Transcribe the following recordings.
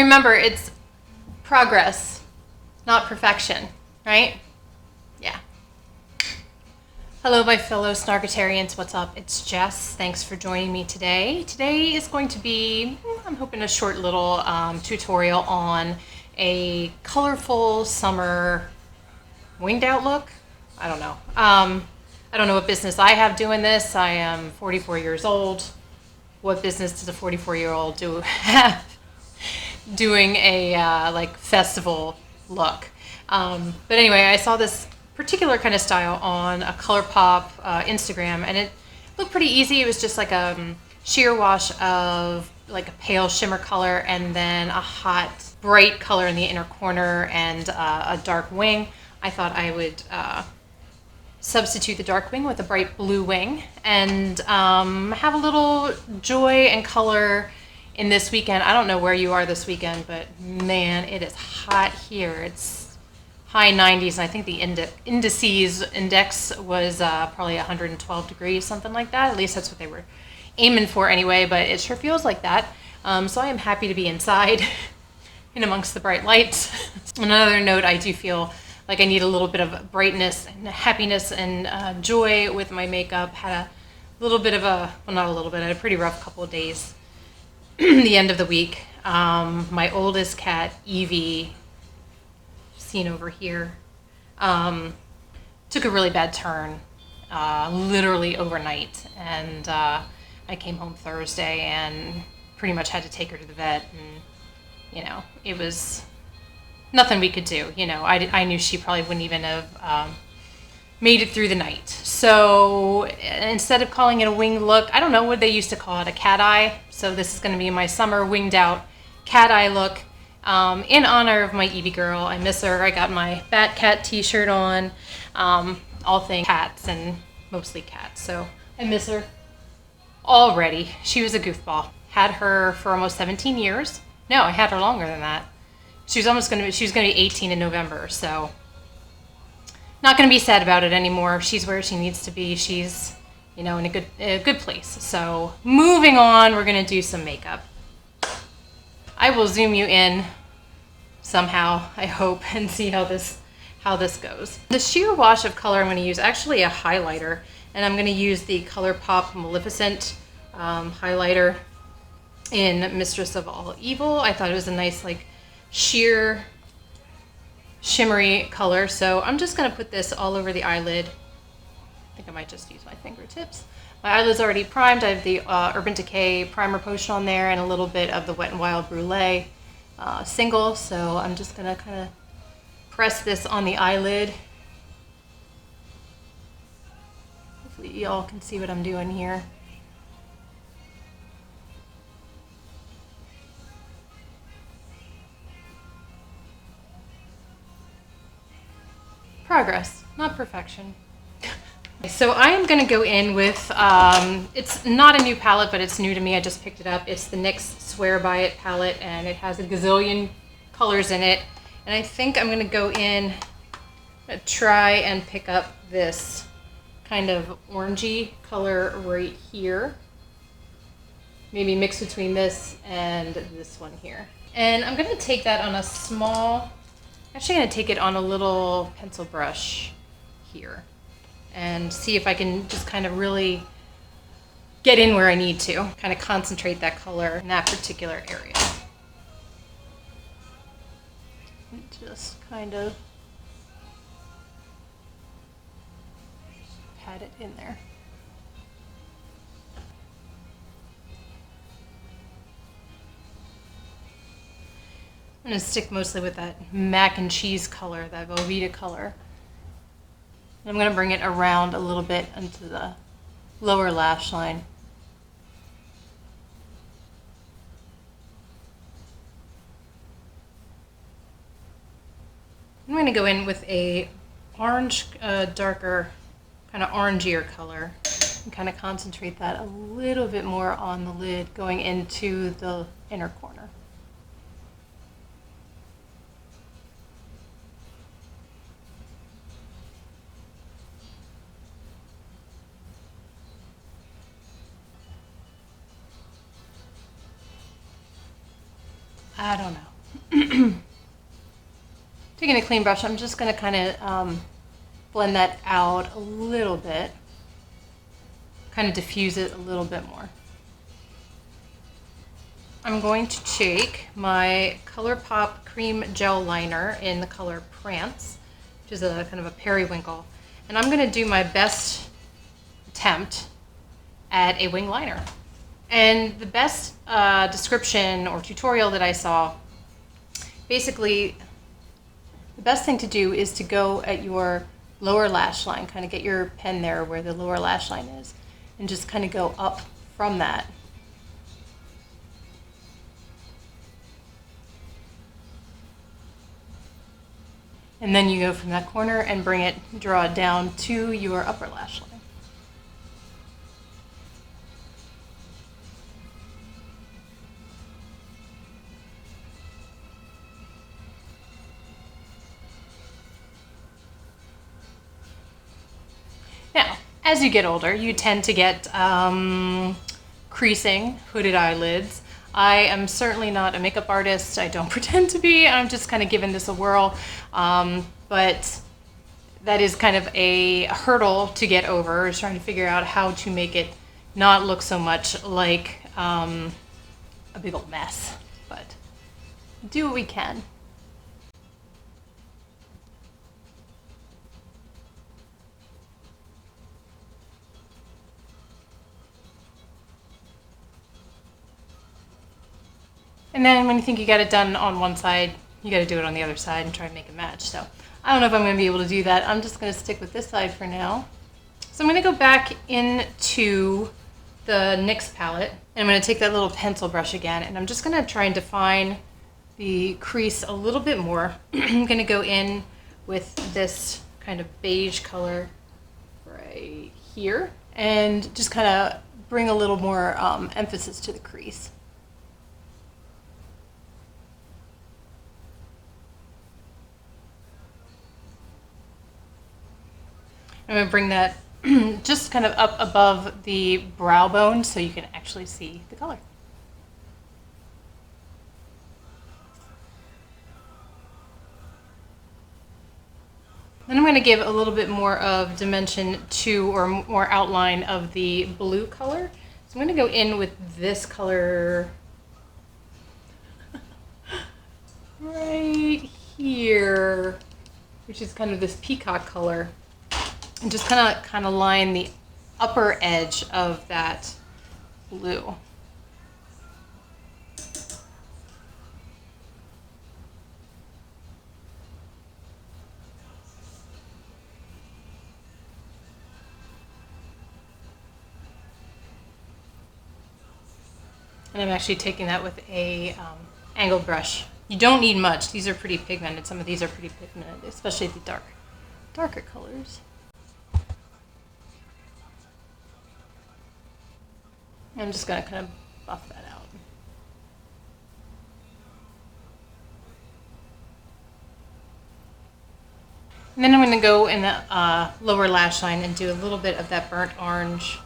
remember, it's progress, not perfection, right? Yeah. Hello, my fellow Snarkatarians. What's up? It's Jess. Thanks for joining me today. Today is going to be, I'm hoping, a short little tutorial on a colorful summer winged out look. I don't know. I don't know what business I have doing this. I am 44 years old. What business does a 44-year-old have doing a like festival look? But anyway, I saw this particular kind of style on a Colourpop Instagram, and it looked pretty easy. It was just like a sheer wash of like a pale shimmer color and then a hot bright color in the inner corner and a dark wing. I thought I would substitute the dark wing with a bright blue wing and have a little joy and color in this weekend. I don't know where you are this weekend, but man, it is hot here. It's high 90s, and I think the index was probably 112 degrees, something like that. At least that's what they were aiming for anyway, but it sure feels like that. So I am happy to be inside in amongst the bright lights. On another note, I do feel like I need a little bit of brightness and happiness and joy with my makeup. Had a little bit of a, well, not a little bit, I had a pretty rough couple of days the end of the week. My oldest cat, Evie, seen over here, took a really bad turn, literally overnight. And I came home Thursday and pretty much had to take her to the vet. And, you know, it was nothing we could do. You know, I knew she probably wouldn't even have made it through the night. So instead of calling it a winged look, I don't know what they used to call it, a cat eye. So this is going to be my summer winged out cat eye look in honor of my Evie girl. I miss her. I got my Bat Cat t-shirt on, all things cats and mostly cats. So I miss her already. She was a goofball. Had her for almost 17 years. No, I had her longer than that. She was going to be 18 in November, so not going to be sad about it anymore. She's where she needs to be. She's, you know, in a good place. So moving on, we're going to do some makeup. I will zoom you in somehow, I hope, and see how this goes. The sheer wash of color I'm going to use actually a highlighter, and I'm going to use the Colourpop Maleficent highlighter in Mistress of All Evil. I thought it was a nice, like, sheer shimmery color, so I'm just going to put this all over the eyelid. I think I might just use my fingertips. My eyelid's already primed. I have the Urban Decay primer potion on there and a little bit of the Wet n Wild Brulee single, so I'm just going to kind of press this on the eyelid. Hopefully y'all can see what I'm doing here. Progress, not perfection. So I am going to go in with, it's not a new palette, but it's new to me. I just picked it up. It's the NYX Swear By It palette, and it has a gazillion colors in it. And I think I'm going to go in, try and pick up this kind of orangey color right here. Maybe mix between this and this one here. And I'm going to take that on a small, actually going to take it on a little pencil brush here and see if I can just kind of really get in where I need to, kind of concentrate that color in that particular area. And just kind of pat it in there. I'm going to stick mostly with that mac and cheese color, that Velveeta color. And I'm going to bring it around a little bit into the lower lash line. I'm going to go in with a orange, darker, kind of orangier color and kind of concentrate that a little bit more on the lid going into the inner corner. I don't know. Taking a clean brush, I'm just going to kind of blend that out a little bit. Kind of diffuse it a little bit more. I'm going to take my Colourpop Cream Gel Liner in the color Prance, which is a kind of a periwinkle. And I'm going to do my best attempt at a wing liner. And the best description or tutorial that I saw, basically, the best thing to do is to go at your lower lash line, kind of get your pen there where the lower lash line is, and just kind of go up from that. And then you go from that corner and bring it, draw it down to your upper lash line. Now, as you get older, you tend to get creasing, hooded eyelids. I am certainly not a makeup artist. I don't pretend to be. I'm just kind of giving this a whirl. But that is kind of a hurdle to get over, is trying to figure out how to make it not look so much like a big old mess. But do what we can. And then when you think you got it done on one side, you got to do it on the other side and try and make it match. So I don't know if I'm going to be able to do that. I'm just going to stick with this side for now. So I'm going to go back into the NYX palette, and I'm going to take that little pencil brush again, and I'm just going to try and define the crease a little bit more. I'm going to go in with this kind of beige color right here and just kind of bring a little more emphasis to the crease. I'm going to bring that just kind of up above the brow bone so you can actually see the color. Then I'm going to give a little bit more of dimension to, or more outline of the blue color. So I'm going to go in with this color right here, which is kind of this peacock color. And just kind of line the upper edge of that blue. And I'm actually taking that with a angled brush. You don't need much. These are pretty pigmented. Some of these are pretty pigmented, especially the darker colors. I'm just going to kind of buff that out. And then I'm going to go in the lower lash line and do a little bit of that burnt orange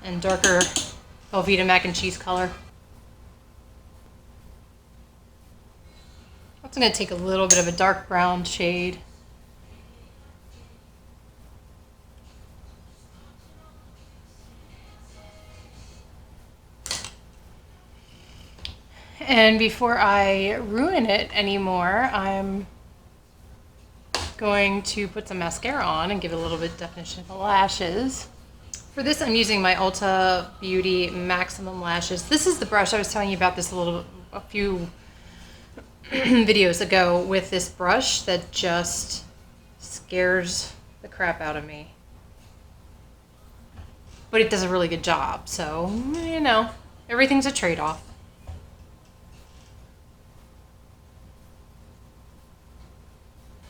and darker Velveeta mac and cheese color. I'm also going to take a little bit of a dark brown shade. And before I ruin it anymore, I'm going to put some mascara on and give it a little bit of definition of the lashes. For this, I'm using my Ulta Beauty Maximum Lashes. This is the brush. I was telling you about this a few videos ago with this brush that just scares the crap out of me. But it does a really good job. So, you know, everything's a trade-off.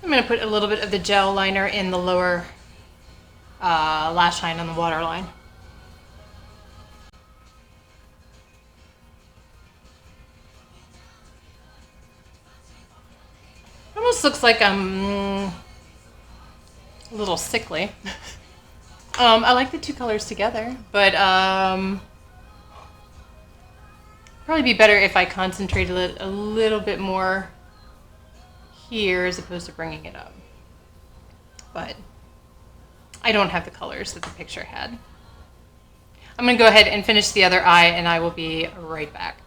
I'm going to put a little bit of the gel liner in the lower lash line on the waterline. Almost looks like I'm a little sickly. I like the two colors together, but Probably be better if I concentrated it a little bit more here as opposed to bringing it up. But I don't have the colors that the picture had. I'm going to go ahead and finish the other eye, and I will be right back.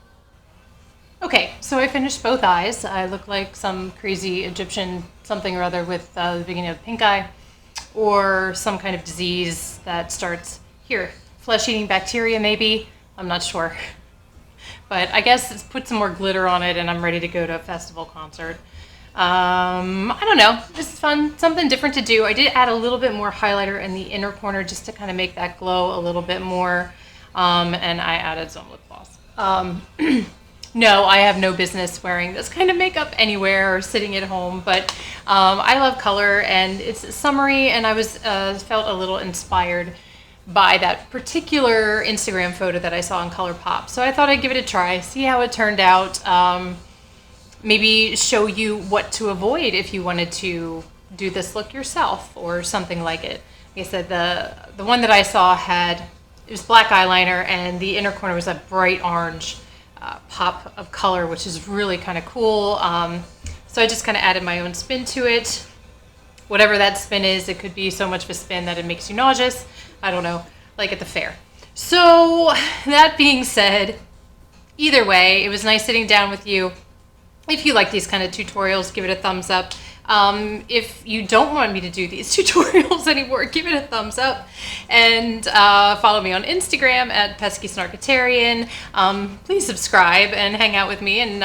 Okay, so I finished both eyes. I look like some crazy Egyptian something or other with the beginning of pink eye, or some kind of disease that starts here. Flesh-eating bacteria, maybe. I'm not sure. But I guess it's put some more glitter on it, and I'm ready to go to a festival concert. I don't know. This is fun. Something different to do. I did add a little bit more highlighter in the inner corner just to kind of make that glow a little bit more. And I added some lip gloss. No, I have no business wearing this kind of makeup anywhere or sitting at home, but I love color, and it's summery, and I was felt a little inspired by that particular Instagram photo that I saw on Colourpop. So I thought I'd give it a try, see how it turned out. Maybe show you what to avoid if you wanted to do this look yourself or something like it. Like I said, the one that I saw it was black eyeliner, and the inner corner was a bright orange pop of color, which is really kind of cool. So I just kind of added my own spin to it. Whatever that spin is, it could be so much of a spin that it makes you nauseous. I don't know, like at the fair. So that being said, either way, it was nice sitting down with you. If you like these kind of tutorials, give it a thumbs up. If you don't want me to do these tutorials anymore, give it a thumbs up. And follow me on Instagram at Pesky Snarkatarian. Please subscribe and hang out with me, and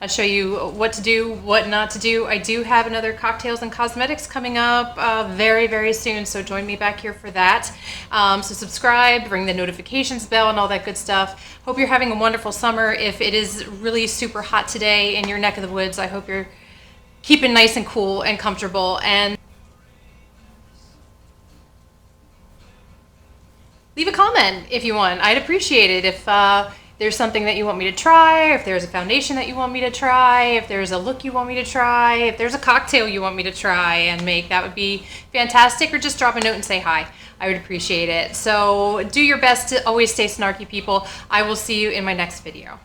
I'll show you what to do, what not to do. I do have another cocktails and cosmetics coming up very, very soon, so join me back here for that. So subscribe, ring the notifications bell, and all that good stuff. Hope you're having a wonderful summer. If it is really super hot today in your neck of the woods, I hope you're keeping nice and cool and comfortable. And leave a comment if you want. I'd appreciate it if there's something that you want me to try, if there's a foundation that you want me to try, if there's a look you want me to try, if there's a cocktail you want me to try and make, that would be fantastic. Or just drop a note and say hi. I would appreciate it. So do your best to always stay snarky, people. I will see you in my next video.